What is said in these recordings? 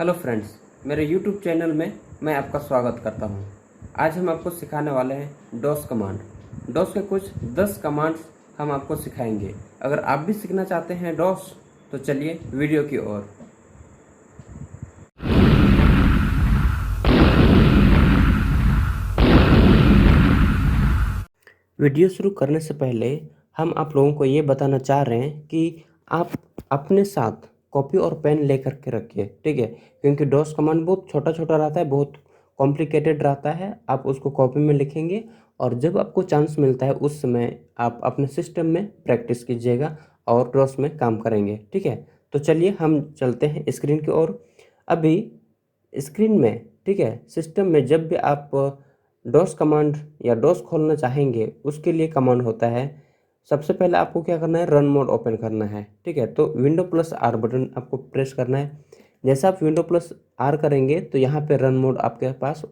Hello friends, मेरे YouTube channel में मैं आपका स्वागत करता हूं। आज हम आपको सिखाने वाले हैं डॉस कमांड। डॉस के कुछ 10 कमांड्स हम आपको सिखाएंगे। अगर आप भी सीखना चाहते हैं डॉस तो चलिए वीडियो की ओर। वीडियो शुरू करने से पहले हम आप लोगों को ये बताना चाह रहे हैं कि आप अपने साथ कॉपी और पेन लेकर के रखिए, ठीक है। क्योंकि डॉस कमांड बहुत छोटा छोटा रहता है, बहुत कॉम्प्लिकेटेड रहता है। आप उसको कॉपी में लिखेंगे और जब आपको चांस मिलता है उस समय आप अपने सिस्टम में प्रैक्टिस कीजिएगा और डॉस में काम करेंगे, ठीक है। तो चलिए हम चलते हैं स्क्रीन की ओर। अभी स्क्रीन में, ठीक है, सिस्टम में जब भी आप डॉस कमांड या डॉस खोलना चाहेंगे उसके लिए कमांड होता है। सबसे पहले आपको क्या करना है, रन मोड ओपन करना है, ठीक है। तो विंडो प्लस आर बटन आपको प्रेस करना है। जैसे आप विंडो प्लस आर करेंगे तो यहाँ पे रन मोड आपके पास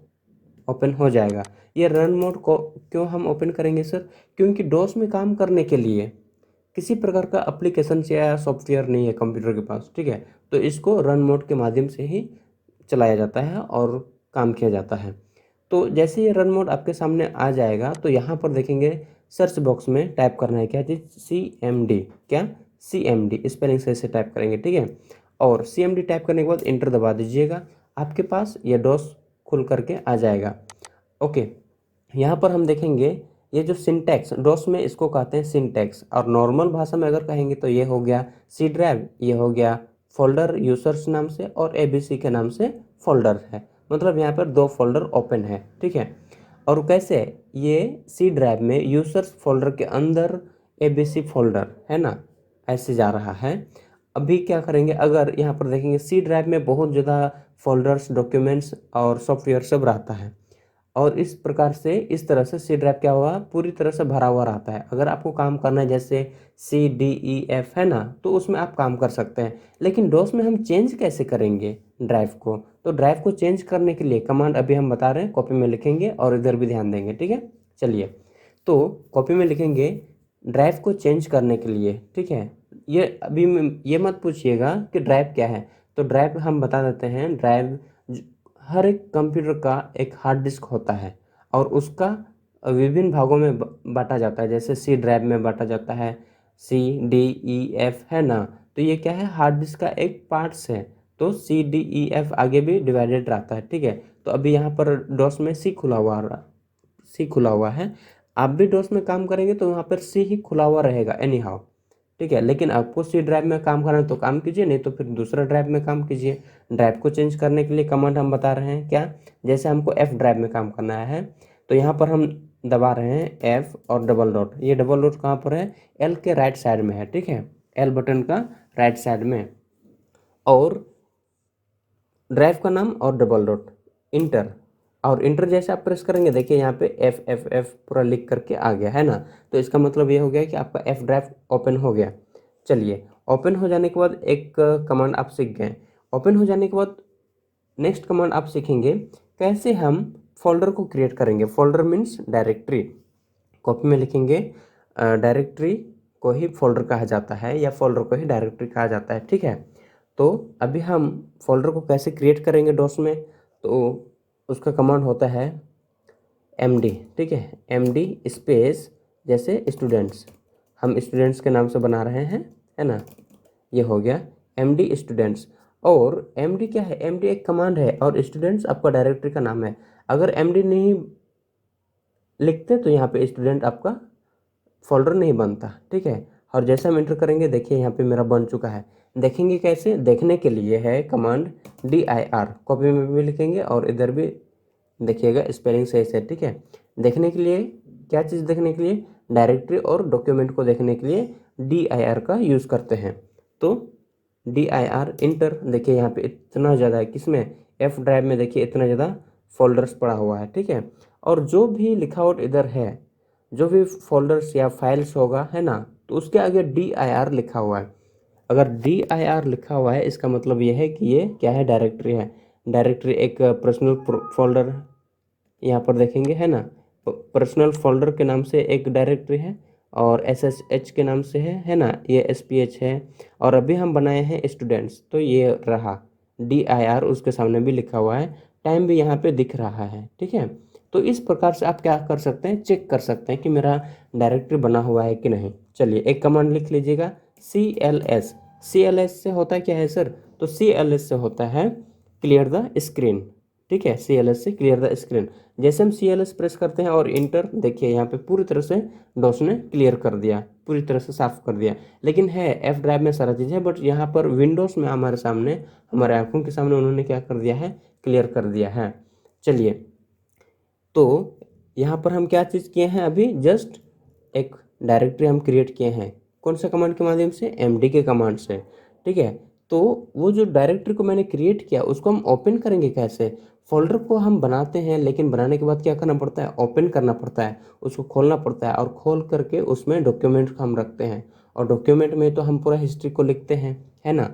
ओपन हो जाएगा। ये रन मोड को क्यों हम ओपन करेंगे सर? क्योंकि डॉस में काम करने के लिए किसी प्रकार का एप्लीकेशन या सॉफ्टवेयर नहीं है कंप्यूटर के पास, ठीक है। तो इसको रन मोड के माध्यम से ही चलाया जाता है और काम किया जाता है। तो जैसे ये रन मोड आपके सामने आ जाएगा तो यहाँ पर देखेंगे सर्च बॉक्स में टाइप करना है क्या चीज़, CMD। क्या? CMD स्पेलिंग से टाइप करेंगे, ठीक है। और CMD टाइप करने के बाद इंटर दबा दीजिएगा। आपके पास ये डॉस खुल करके आ जाएगा। ओके, यहाँ पर हम देखेंगे ये जो सिंटैक्स, डॉस में इसको कहते हैं सिंटैक्स, और नॉर्मल भाषा में अगर कहेंगे तो ये हो गया सी ड्राइव, ये हो गया फोल्डर यूजर्स नाम से, और ABC के नाम से फोल्डर है। मतलब यहाँ पर 2 फोल्डर ओपन है, ठीक है। और कैसे, ये सी ड्राइव में यूजर्स फोल्डर के अंदर ABC फोल्डर है ना, ऐसे जा रहा है। अभी क्या करेंगे, अगर यहाँ पर देखेंगे सी ड्राइव में बहुत ज़्यादा फोल्डर्स, डॉक्यूमेंट्स और सॉफ्टवेयर सब रहता है, और इस प्रकार से इस तरह से सी ड्राइव क्या हुआ, पूरी तरह से भरा हुआ रहता है। अगर आपको काम करना है जैसे CDEF है ना, तो उसमें आप काम कर सकते हैं। लेकिन डॉस में हम चेंज कैसे करेंगे ड्राइव को? तो ड्राइव को चेंज करने के लिए कमांड अभी हम बता रहे हैं, कॉपी में लिखेंगे और इधर भी ध्यान देंगे, ठीक है। चलिए, तो कॉपी में लिखेंगे ड्राइव को चेंज करने के लिए, ठीक है। ये अभी ये मत पूछिएगा कि ड्राइव क्या है। तो ड्राइव हम बता देते हैं। ड्राइव, हर एक कंप्यूटर का एक हार्ड डिस्क होता है और उसका विभिन्न भागों में बांटा जाता है। जैसे सी ड्राइव में बांटा जाता है, CDEF है ना। तो ये क्या है, हार्ड डिस्क का एक पार्ट्स है। तो CDEF आगे भी डिवाइडेड रहता है, ठीक है। तो अभी यहाँ पर डॉस में सी खुला हुआ है। आप भी डॉस में काम करेंगे तो यहाँ पर सी ही खुला हुआ रहेगा एनी हाउ, ठीक है। लेकिन आपको सी ड्राइव में काम करना है तो काम कीजिए, नहीं तो फिर दूसरा ड्राइव में काम कीजिए। ड्राइव को चेंज करने के लिए कमांड हम बता रहे हैं क्या, जैसे हमको F ड्राइव में काम करना है तो यहाँ पर हम दबा रहे हैं F और डबल डॉट। ये डबल डॉट कहाँ पर है? L के राइट साइड में है, ठीक है। L बटन का राइट साइड में, और ड्राइव का नाम और डबल डॉट, इंटर। और इंटर जैसे आप प्रेस करेंगे, देखिए यहाँ पे F पूरा लिख करके आ गया है ना। तो इसका मतलब ये हो गया कि आपका F ड्राइव ओपन हो गया। चलिए, ओपन हो जाने के बाद एक कमांड आप सीख गए। ओपन हो जाने के बाद नेक्स्ट कमांड आप सीखेंगे कैसे हम फोल्डर को क्रिएट करेंगे। Folder means directory. कॉपी में लिखेंगे डायरेक्टरी को ही फोल्डर कहा जाता है या फोल्डर को ही डायरेक्टरी कहा जाता है, ठीक है। तो अभी हम फोल्डर को कैसे क्रिएट करेंगे डॉस में, तो उसका कमांड होता है MD, ठीक है। MD स्पेस, जैसे स्टूडेंट्स, हम स्टूडेंट्स के नाम से बना रहे हैं, है ना। ये हो गया MD स्टूडेंट्स। और MD क्या है? MD एक कमांड है और स्टूडेंट्स आपका डायरेक्टरी का नाम है। अगर MD नहीं लिखते तो यहाँ पे स्टूडेंट आपका फोल्डर नहीं बनता, ठीक है। और जैसे हम इंटर करेंगे, देखिए यहाँ पे मेरा बन चुका है। देखेंगे कैसे? देखने के लिए है कमांड DIR, कॉपी में भी लिखेंगे और इधर भी देखिएगा स्पेलिंग सही से, ठीक है। देखने के लिए क्या चीज़ देखने के लिए? डायरेक्टरी और डॉक्यूमेंट को देखने के लिए DIR का यूज़ करते हैं। तो DIR इंटर। देखिए यहाँ पे इतना ज़्यादा है, किसमें? F ड्राइव में देखिए इतना ज़्यादा फोल्डर्स पड़ा हुआ है, ठीक है। और जो भी लिखावट इधर है, जो भी फोल्डर्स या फाइल्स होगा, है ना, तो उसके आगे DIR लिखा हुआ है। अगर DIR लिखा हुआ है इसका मतलब ये है कि ये क्या है? डायरेक्टरी है। डायरेक्टरी एक पर्सनल फोल्डर यहाँ पर देखेंगे, है ना। पर्सनल फोल्डर के नाम से एक डायरेक्टरी है और SSH के नाम से है ना। ये SPH है। और अभी हम बनाए हैं स्टूडेंट्स, तो ये रहा dir उसके सामने भी लिखा हुआ है, टाइम भी यहाँ पे दिख रहा है, ठीक है। तो इस प्रकार से आप क्या कर सकते हैं, चेक कर सकते हैं कि मेरा डायरेक्टरी बना हुआ है कि नहीं। चलिए एक कमांड लिख लीजिएगा, CLS। CLS से होता है क्या है सर, तो CLS से होता है क्लियर द स्क्रीन, ठीक है। CLS से क्लियर द स्क्रीन। जैसे हम CLS प्रेस करते हैं और इंटर, देखिए यहाँ पे पूरी तरह से डॉस ने क्लियर कर दिया, पूरी तरह से साफ कर दिया। लेकिन है एफ ड्राइव में सारा चीज़ है, बट यहाँ पर विंडोज़ में हमारे सामने, हमारे आंखों के सामने उन्होंने क्या कर दिया है, क्लियर कर दिया है। चलिए, तो यहाँ पर हम क्या चीज़ किए हैं, अभी जस्ट एक डायरेक्टरी हम क्रिएट किए हैं, कौन सा कमांड के माध्यम से, MD के कमांड से, ठीक है। तो वो जो डायरेक्टरी को मैंने क्रिएट किया उसको हम ओपन करेंगे कैसे, फोल्डर को हम बनाते हैं, लेकिन बनाने के बाद क्या करना पड़ता है, ओपन करना पड़ता है, उसको खोलना पड़ता है, और खोल करके उसमें डॉक्यूमेंट हम रखते हैं। और डॉक्यूमेंट में तो हम पूरा हिस्ट्री को लिखते हैं, है ना।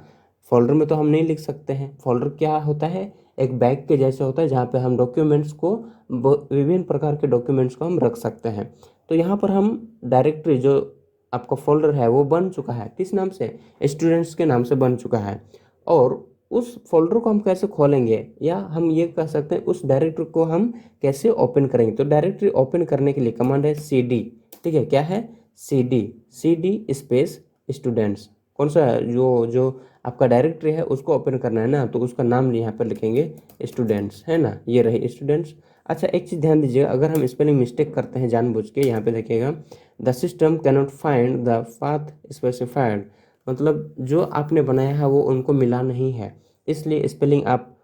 फोल्डर में तो हम नहीं लिख सकते हैं। फोल्डर क्या होता है, एक बैग के जैसे होता है, जहाँ पे हम डॉक्यूमेंट्स को, विभिन्न प्रकार के डॉक्यूमेंट्स को हम रख सकते हैं। तो यहाँ पर हम डायरेक्टरी जो आपका फोल्डर है वो बन चुका है, किस नाम से, स्टूडेंट्स के नाम से बन चुका है। और उस फोल्डर को हम कैसे खोलेंगे, या हम ये कह सकते हैं उस डायरेक्टरी को हम कैसे ओपन करेंगे। तो डायरेक्टरी ओपन करने के लिए कमांड है CD, ठीक है। क्या है, CD स्पेस स्टूडेंट्स। कौन सा, जो जो आपका डायरेक्टरी है उसको ओपन करना है ना, तो उसका नाम यहाँ पर लिखेंगे स्टूडेंट्स, है ना, ये रही स्टूडेंट्स। अच्छा एक चीज़ ध्यान दीजिएगा, अगर हम स्पेलिंग मिस्टेक करते हैं जानबूझ के, यहाँ पे देखिएगा, the system cannot find the path specified, मतलब जो आपने बनाया है वो उनको मिला नहीं है, इसलिए स्पेलिंग आप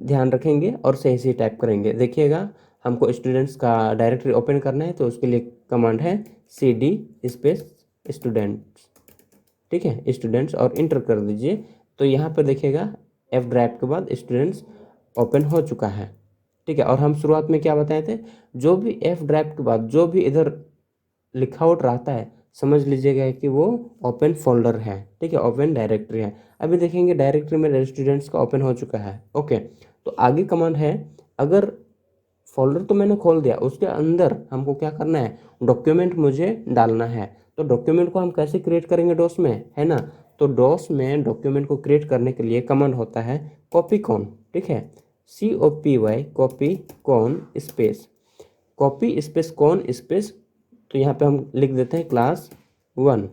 ध्यान रखेंगे और सही से टाइप करेंगे। देखिएगा, हमको स्टूडेंट्स का डायरेक्टरी ओपन करना है, तो उसके लिए कमांड है CD स्पेस स्टूडेंट्स, ठीक है, स्टूडेंट्स, और इंटर कर दीजिए। तो यहाँ पर देखिएगा F ड्राइव के बाद स्टूडेंट्स ओपन हो चुका है, ठीक है। और हम शुरुआत में क्या बताए थे, जो भी F ड्राइव के बाद जो भी इधर लिखा आउट रहता है, समझ लीजिएगा कि वो ओपन फोल्डर है, ठीक है, ओपन डायरेक्टरी है। अभी देखेंगे डायरेक्टरी में स्टूडेंट्स का ओपन हो चुका है, ओके। तो आगे कमांड है, अगर फोल्डर तो मैंने खोल दिया, उसके अंदर हमको क्या करना है, डॉक्यूमेंट मुझे डालना है। तो डॉक्यूमेंट को हम कैसे क्रिएट करेंगे डॉस में, है ना। तो डॉस में डॉक्यूमेंट को क्रिएट करने के लिए कमांड होता है कॉपी कॉन, ठीक है, COPY, copy con space, copy space con space. तो यहाँ पे हम लिख देते हैं क्लास 1,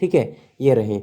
ठीक है, ये रहे।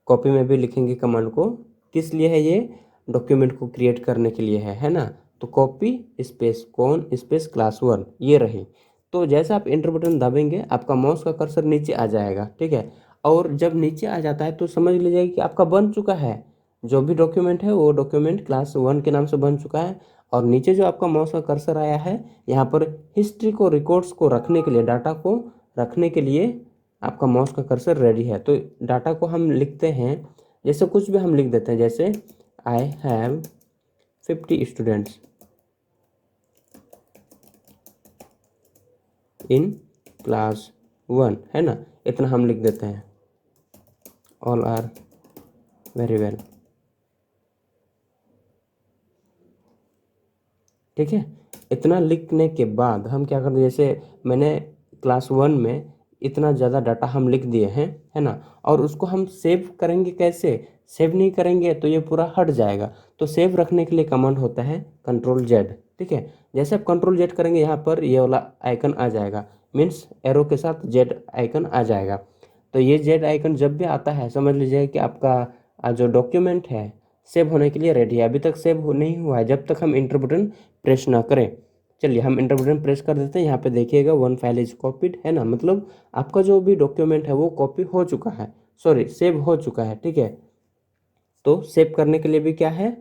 कॉपी में भी लिखेंगे कमांड को, किस लिए है ये, डॉक्यूमेंट को क्रिएट करने के लिए है ना। तो copy space con space class 1, ये रही। तो जैसे आप इंटर बटन दबाएंगे, आपका माउस का कर्सर नीचे आ जाएगा, ठीक है। और जब नीचे आ जाता है तो समझ लीजिए कि आपका बन चुका है, जो भी डॉक्यूमेंट है वो डॉक्यूमेंट क्लास 1 के नाम से बन चुका है। और नीचे जो आपका माउस का कर्सर आया है, यहाँ पर हिस्ट्री को, रिकॉर्ड्स को रखने के लिए, डाटा को रखने के लिए आपका माउस का कर्सर रेडी है। तो डाटा को हम लिखते हैं, जैसे कुछ भी हम लिख देते हैं, जैसे आई हैव 50 स्टूडेंट्स इन क्लास 1, है ना, इतना हम लिख देते हैं, ऑल आर वेरी वेल, ठीक है। इतना लिखने के बाद हम क्या करते हैं, जैसे मैंने क्लास 1 में इतना ज़्यादा डाटा हम लिख दिए हैं, है ना। और उसको हम सेव करेंगे कैसे, सेव नहीं करेंगे तो ये पूरा हट जाएगा। तो सेव रखने के लिए कमांड होता है Ctrl+Z, ठीक है। जैसे आप Ctrl+Z करेंगे, यहाँ पर ये वाला आइकन आ जाएगा, मीन्स एरो के साथ Z आइकन आ जाएगा। तो ये Z आइकन जब भी आता है, समझ लीजिए कि आपका जो डॉक्यूमेंट है सेव होने के लिए रेडी है। अभी तक सेव नहीं हुआ है जब तक हम इंटर बटन प्रेस ना करें। चलिए हम इंटर बटन प्रेस कर देते हैं, यहाँ पे देखिएगा 1 फाइल इज कॉपीड, है ना, मतलब आपका जो भी डॉक्यूमेंट है वो कॉपी हो चुका है, सॉरी सेव हो चुका है, ठीक है। तो सेव करने के लिए भी क्या है,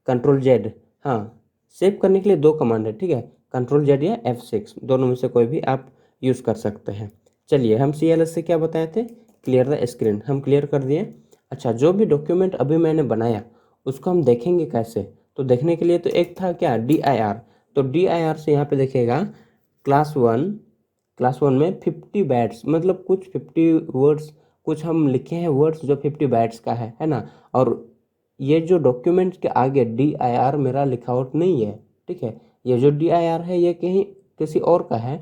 Ctrl+Z। हाँ, सेव करने के लिए दो कमांड है, ठीक है, Ctrl+Z या F6, दोनों में से कोई भी आप यूज़ कर सकते हैं। चलिए हम CLS से क्या बताए थे, क्लियर द स्क्रीन, हम क्लियर कर दिए। अच्छा, जो भी डॉक्यूमेंट अभी मैंने बनाया उसको हम देखेंगे कैसे, तो देखने के लिए तो एक था क्या, DIR। तो DIR से यहाँ पे देखिएगा क्लास 1 में 50 बैट्स, मतलब कुछ 50 वर्ड्स, कुछ हम लिखे हैं वर्ड्स जो 50 बैट्स का है ना। और ये जो डॉक्यूमेंट के आगे DIR मेरा लिखा आउट नहीं है, ठीक है। ये जो DIR है ये कहीं किसी और का है,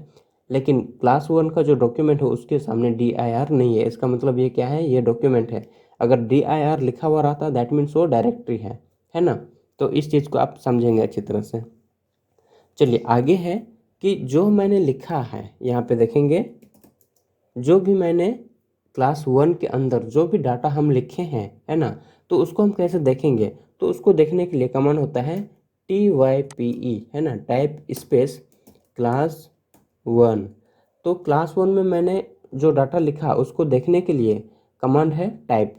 लेकिन क्लास 1 का जो डॉक्यूमेंट है उसके सामने DIR नहीं है। इसका मतलब ये क्या है, ये डॉक्यूमेंट है। अगर dir लिखा हुआ रहता दैट मीन्स वो डायरेक्टरी है ना। तो इस चीज़ को आप समझेंगे अच्छी तरह से। चलिए आगे है कि जो मैंने लिखा है यहाँ पे देखेंगे, जो भी मैंने क्लास 1 के अंदर जो भी डाटा हम लिखे हैं है ना, तो उसको हम कैसे देखेंगे। तो उसको देखने के लिए कमांड होता है type है ना, टाइप स्पेस क्लास 1। तो क्लास 1 में मैंने जो डाटा लिखा उसको देखने के लिए कमांड है टाइप,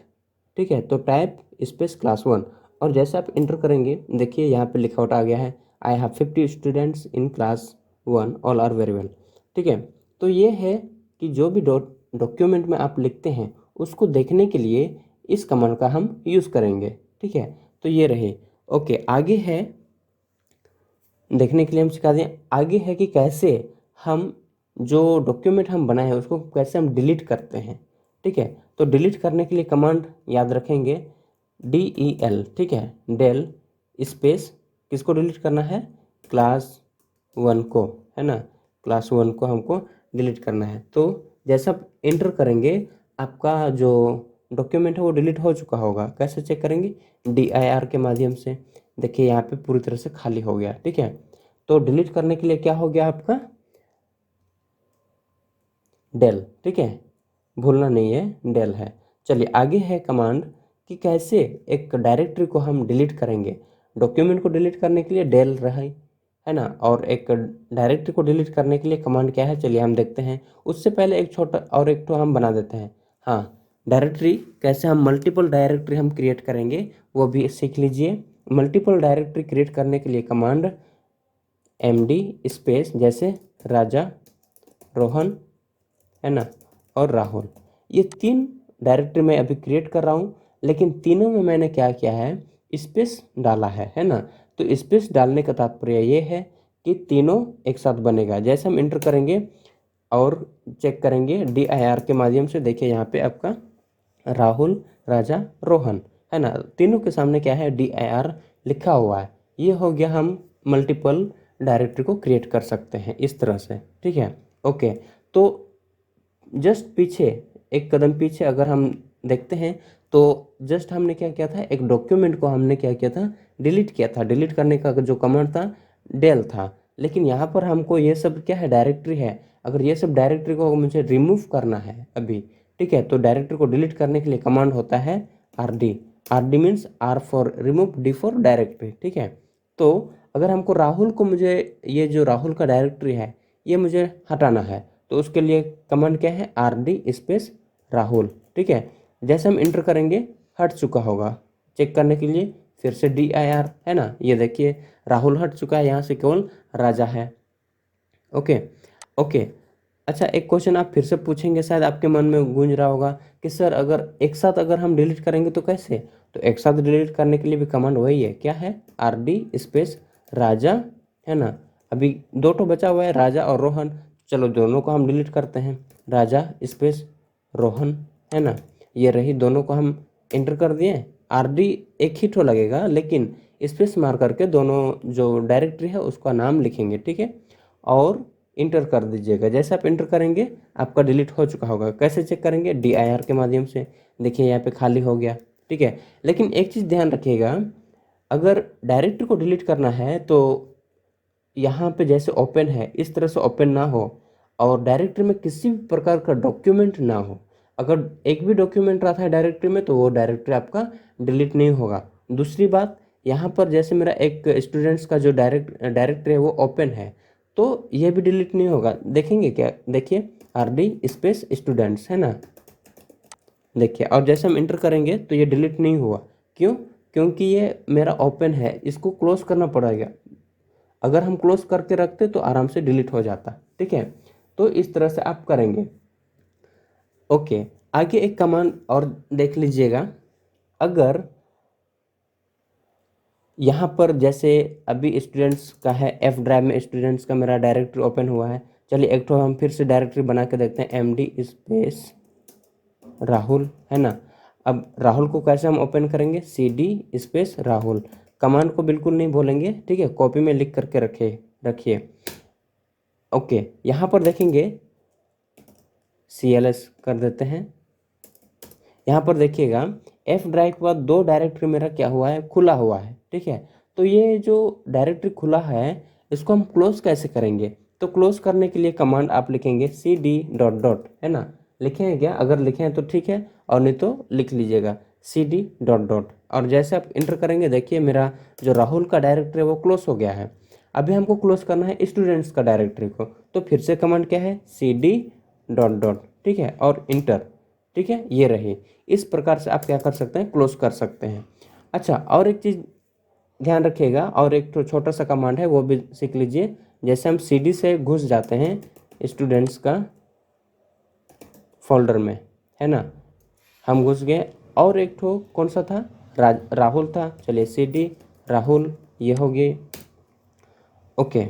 ठीक है। तो टाइप स्पेस क्लास 1 और जैसे आप इंटर करेंगे देखिए यहाँ पे लिखा हुआ आ गया है I have 50 students in class 1 all are very well, ठीक है। तो ये है कि जो भी डॉक्यूमेंट में आप लिखते हैं उसको देखने के लिए इस कमांड का हम यूज़ करेंगे, ठीक है। तो ये रहे। ओके, आगे है देखने के लिए हम सिखा दें, आगे है कि कैसे हम जो डॉक्यूमेंट हम बनाए हैं उसको कैसे हम डिलीट करते हैं, ठीक है। तो डिलीट करने के लिए कमांड याद रखेंगे del, ठीक है, del स्पेस किसको डिलीट करना है, क्लास 1 को, है ना, क्लास 1 को हमको डिलीट करना है। तो जैसा आप इंटर करेंगे आपका जो डॉक्यूमेंट है वो डिलीट हो चुका होगा। कैसे चेक करेंगे, dir के माध्यम से। देखिए यहाँ पे पूरी तरह से खाली हो गया, ठीक है। तो डिलीट करने के लिए क्या हो गया आपका, डेल, ठीक है, भूलना नहीं है, डेल है। चलिए आगे है कमांड कि कैसे एक डायरेक्टरी को हम डिलीट करेंगे। डॉक्यूमेंट को डिलीट करने के लिए डेल रहे, है ना, और एक डायरेक्टरी को डिलीट करने के लिए कमांड क्या है, चलिए हम देखते हैं। उससे पहले एक छोटा और एक तो हम बना देते हैं। हाँ, डायरेक्टरी कैसे हम मल्टीपल डायरेक्टरी हम क्रिएट करेंगे वो भी सीख लीजिए। मल्टीपल डायरेक्टरी क्रिएट करने के लिए कमांड md स्पेस जैसे राजा, रोहन, है ना, और राहुल, ये 3 डायरेक्टरी मैं अभी क्रिएट कर रहा हूँ। लेकिन तीनों में मैंने क्या किया है, स्पेस डाला है ना। तो स्पेस डालने का तात्पर्य ये है कि तीनों एक साथ बनेगा। जैसे हम इंटर करेंगे और चेक करेंगे dir के माध्यम से, देखिए यहाँ पे आपका राहुल, राजा, रोहन, है ना, तीनों के सामने क्या है, dir लिखा हुआ है। ये हो गया, हम मल्टीपल डायरेक्टरी को क्रिएट कर सकते हैं इस तरह से, ठीक है। ओके, तो जस्ट पीछे, एक कदम पीछे अगर हम देखते हैं तो जस्ट हमने क्या किया था, एक डॉक्यूमेंट को हमने क्या किया था, डिलीट किया था। डिलीट करने का जो कमांड था डेल था। लेकिन यहाँ पर हमको ये सब क्या है, डायरेक्टरी है। अगर ये सब डायरेक्टरी को मुझे रिमूव करना है अभी, ठीक है, तो डायरेक्टरी को डिलीट करने के लिए कमांड होता है rd। rd means r for remove, d for directory, ठीक है। तो अगर हमको राहुल को, मुझे ये जो राहुल का डायरेक्टरी है ये मुझे हटाना है, तो उसके लिए कमांड क्या है, rd स्पेस राहुल, ठीक है। जैसे हम इंटर करेंगे हट चुका होगा। चेक करने के लिए फिर से dir, है ना, ये देखिए राहुल हट चुका है, यहाँ से केवल राजा है। Okay okay. अच्छा, एक क्वेश्चन आप फिर से पूछेंगे, शायद आपके मन में गूंज रहा होगा कि सर अगर एक साथ अगर हम डिलीट करेंगे तो कैसे। तो एक साथ डिलीट करने के लिए भी कमांड वही है, क्या है, rd स्पेस राजा, है ना। अभी 2 तो बचा हुआ है, राजा और रोहन। चलो दोनों को हम डिलीट करते हैं, राजा स्पेस रोहन, है ना। ये रही, दोनों को हम इंटर कर दिए। rd एक ही तो लगेगा, लेकिन स्पेस मार करके दोनों जो डायरेक्टरी है उसका नाम लिखेंगे, ठीक है, और इंटर कर दीजिएगा। जैसे आप इंटर करेंगे आपका डिलीट हो चुका होगा। कैसे चेक करेंगे, dir के माध्यम से। देखिए यहाँ पे खाली हो गया, ठीक है। लेकिन एक चीज़ ध्यान रखिएगा, अगर डायरेक्टरी को डिलीट करना है तो यहाँ पे जैसे ओपन है इस तरह से ओपन ना हो, और डायरेक्टरी में किसी भी प्रकार का डॉक्यूमेंट ना हो। अगर एक भी डॉक्यूमेंट रहता है डायरेक्टरी में तो वो डायरेक्टरी आपका डिलीट नहीं होगा। दूसरी बात, यहाँ पर जैसे मेरा एक स्टूडेंट्स का जो डायरेक्टरी है वो ओपन है, तो ये भी डिलीट नहीं होगा। देखेंगे क्या, देखिए rd स्पेस स्टूडेंट्स, है ना, देखिए। और जैसे हम इंटर करेंगे तो ये डिलीट नहीं हुआ। क्यों, क्योंकि ये मेरा ओपन है, इसको क्लोज करना पड़ेगा। अगर हम क्लोज करके रखते तो आराम से डिलीट हो जाता, ठीक है। तो इस तरह से आप करेंगे। ओके, आगे एक कमांड और देख लीजिएगा। अगर यहाँ पर जैसे अभी स्टूडेंट्स का है, एफ ड्राइव में स्टूडेंट्स का मेरा डायरेक्टरी ओपन हुआ है। चलिए एक तो हम फिर से डायरेक्टरी बना के देखते हैं, md स्पेस राहुल, है ना। अब राहुल को कैसे हम ओपन करेंगे, cd स्पेस राहुल। कमांड को बिल्कुल नहीं भूलेंगे, ठीक है, कॉपी में लिख करके रखिए। ओके, यहाँ पर देखेंगे cls कर देते हैं। यहाँ पर देखिएगा एफ ड्राइव के बाद 2 डायरेक्टरी मेरा क्या हुआ है, खुला हुआ है, ठीक है। तो ये जो डायरेक्टरी खुला है इसको हम क्लोज कैसे करेंगे? तो क्लोज करने के लिए कमांड आप लिखेंगे cd ... है ना, लिखे हैं क्या? अगर लिखे हैं तो ठीक है, और नहीं तो लिख लीजिएगा cd ... और जैसे आप इंटर करेंगे देखिए मेरा जो राहुल का डायरेक्टरी है वो क्लोज हो गया है। अभी हमको क्लोज करना है स्टूडेंट्स का डायरेक्टरी को, तो फिर से कमांड क्या है, cd ... ठीक है, और इंटर, ठीक है, ये रही। इस प्रकार से आप क्या कर सकते हैं, क्लोज कर सकते हैं। अच्छा, और एक चीज़ ध्यान रखिएगा, और एक तो छोटा सा कमांड है वो भी सीख लीजिए। जैसे हम सीडी से घुस जाते हैं स्टूडेंट्स का फोल्डर में, है ना, हम घुस गए। और एक तो कौन सा था, राहुल था। चलिए सीडी राहुल, ये हो गई। ओके,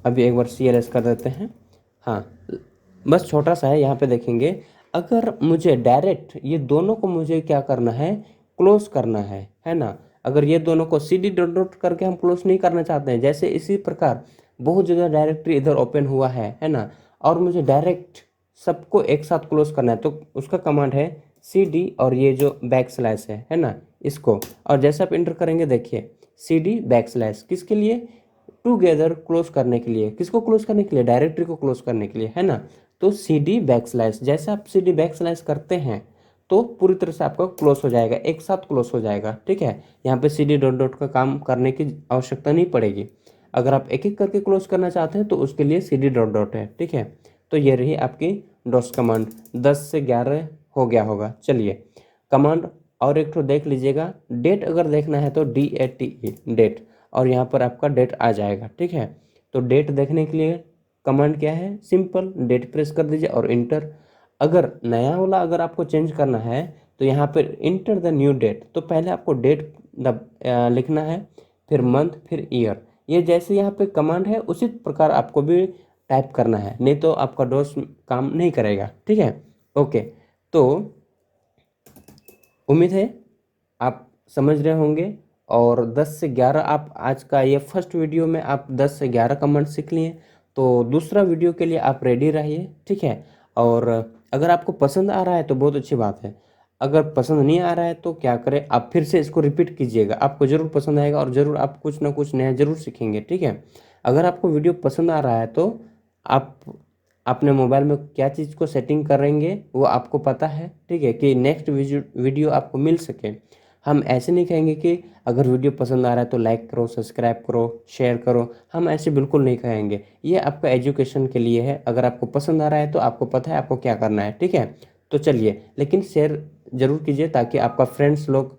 अभी एक बार CLS कर देते हैं। हाँ, बस छोटा सा है, यहाँ पे देखेंगे अगर मुझे डायरेक्ट ये दोनों को मुझे क्या करना है, क्लोज करना है ना। अगर ये दोनों को cd ... करके हम क्लोज नहीं करना चाहते हैं, जैसे इसी प्रकार बहुत ज़्यादा डायरेक्टरी इधर ओपन हुआ है ना, और मुझे डायरेक्ट सबको एक साथ क्लोज करना है, तो उसका कमांड है cd और ये जो बैकस्लैश है ना, इसको। और जैसे आप इंटर करेंगे देखिए cd बैकस्लैश, किसके लिए, टूगेदर क्लोज करने के लिए। किसको क्लोज करने के लिए, डायरेक्टरी को क्लोज करने के लिए, है ना। तो cd बैकस्लैश, जैसे आप cd बैकस्लैश करते हैं तो पूरी तरह से आपका क्लोज हो जाएगा, एक साथ क्लोज हो जाएगा, ठीक है। यहाँ पे cd ... का काम करने की आवश्यकता नहीं पड़ेगी। अगर आप एक एक करके क्लोज करना चाहते हैं तो उसके लिए cd ... है, ठीक है। तो ये रही आपकी डॉस कमांड। 10 से 11 हो गया होगा। चलिए कमांड और एक तो देख लीजिएगा, डेट अगर देखना है तो DATE डेट, और यहाँ पर आपका डेट आ जाएगा, ठीक है। तो डेट देखने के लिए कमांड क्या है, सिंपल डेट प्रेस कर दीजिए और इंटर। अगर नया वाला अगर आपको चेंज करना है तो यहाँ पर इंटर द न्यू डेट, तो पहले आपको डेट लिखना है, फिर मंथ, फिर ईयर। ये जैसे यहाँ पे कमांड है उसी प्रकार आपको भी टाइप करना है, नहीं तो आपका डॉस काम नहीं करेगा, ठीक है। ओके, तो उम्मीद है आप समझ रहे होंगे। और 10 से 11 आप आज का ये फर्स्ट वीडियो में आप 10 से 11 कमांड सीख लिए, तो दूसरा वीडियो के लिए आप रेडी रहिए, ठीक है। और अगर आपको पसंद आ रहा है तो बहुत अच्छी बात है, अगर पसंद नहीं आ रहा है तो क्या करें, आप फिर से इसको रिपीट कीजिएगा, आपको ज़रूर पसंद आएगा और ज़रूर आप कुछ ना कुछ नया ज़रूर सीखेंगे, ठीक है। अगर आपको वीडियो पसंद आ रहा है तो आप अपने मोबाइल में क्या चीज़ को सेटिंग करेंगे वो आपको पता है, ठीक है, कि नेक्स्ट वीडियो आपको मिल सके। हम ऐसे नहीं कहेंगे कि अगर वीडियो पसंद आ रहा है तो लाइक करो, सब्सक्राइब करो, शेयर करो, हम ऐसे बिल्कुल नहीं कहेंगे। ये आपका एजुकेशन के लिए है, अगर आपको पसंद आ रहा है तो आपको पता है आपको क्या करना है, ठीक है। तो चलिए, लेकिन शेयर ज़रूर कीजिए ताकि आपका फ्रेंड्स लोग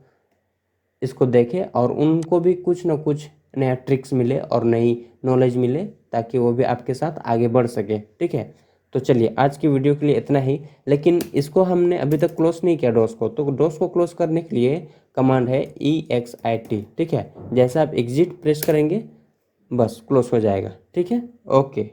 इसको देखें और उनको भी कुछ ना कुछ नया ट्रिक्स मिले और नई नॉलेज मिले, ताकि वो भी आपके साथ आगे बढ़ सके, ठीक है। तो चलिए आज की वीडियो के लिए इतना ही, लेकिन इसको हमने अभी तक क्लोज नहीं किया डॉस को, तो डॉस को क्लोज करने के लिए कमांड है EXIT, ठीक है। जैसे आप एग्जिट प्रेस करेंगे बस क्लोज हो जाएगा, ठीक है। ओके।